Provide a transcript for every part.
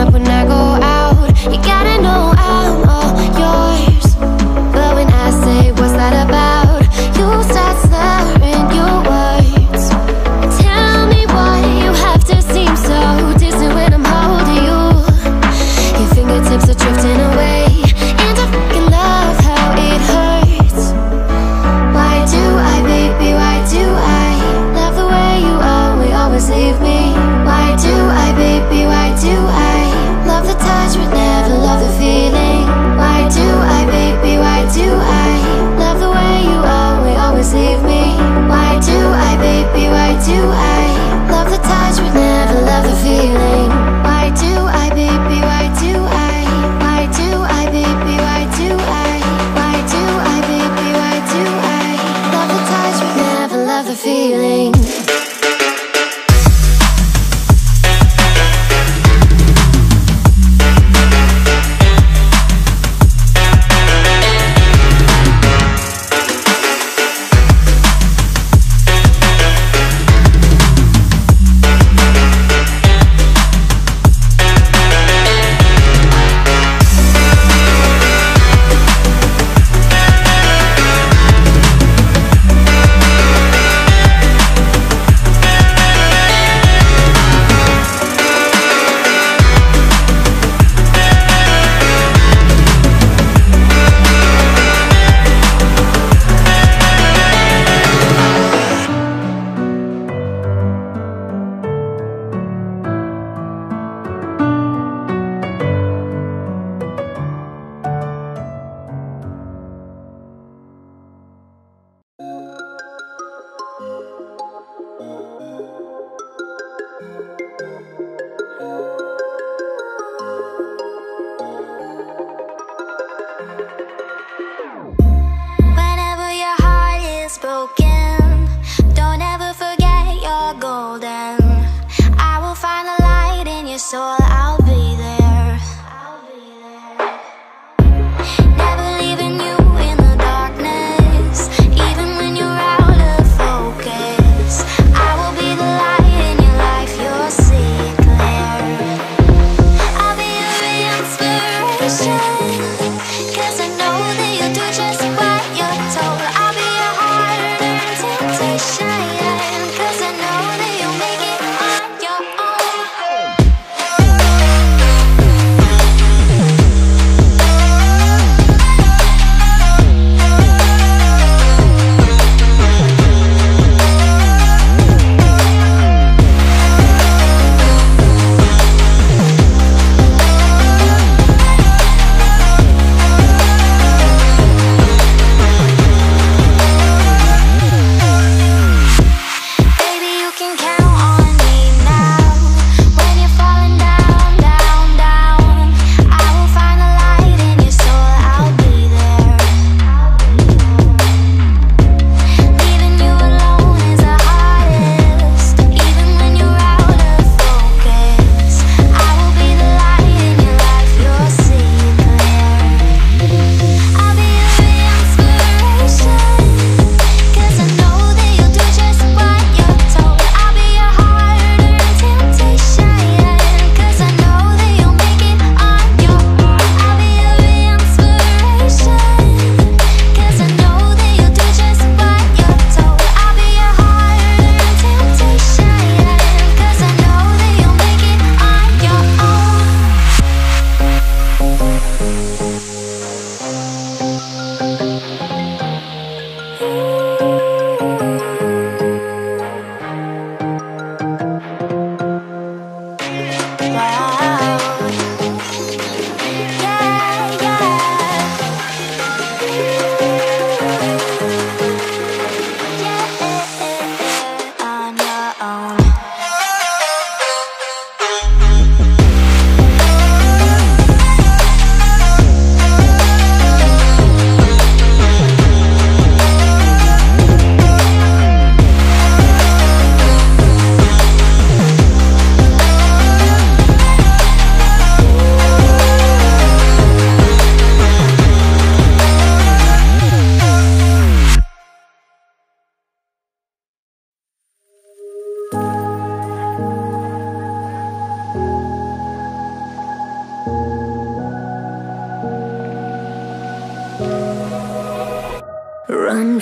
up when I go out. You gotta know I'm all yours. But when I say what's that about, you start slurring your words. Tell me why you have to seem so distant when I'm holding you. Your fingertips are drifting away, and I fucking love how it hurts. Why do I, baby, why do I love the way you always leave me? Why do I, baby, why do I love the touch but never love the feeling? Why do I, baby, why do I love the way you always leave me? Why do I, baby, why do I love the touch but never love the feeling? Why do I, baby, why do I? Why do I, baby, why do I? Why do I, baby, why do I love the touch but never love the feeling?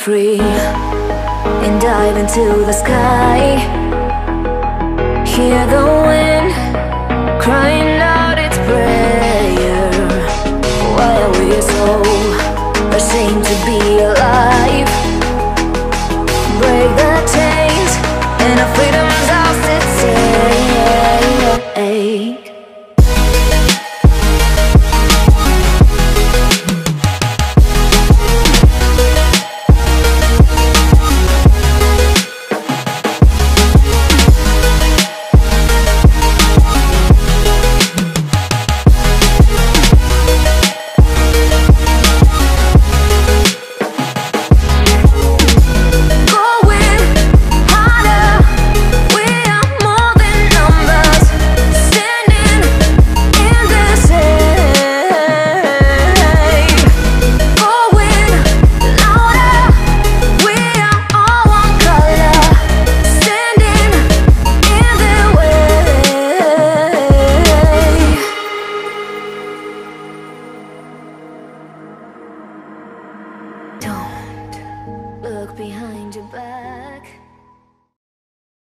free and dive into the sky. Hear the wind crying out its prayer. Why are we so ashamed to be alive? Break the chains and our freedom's ours to take. Don't look behind your back.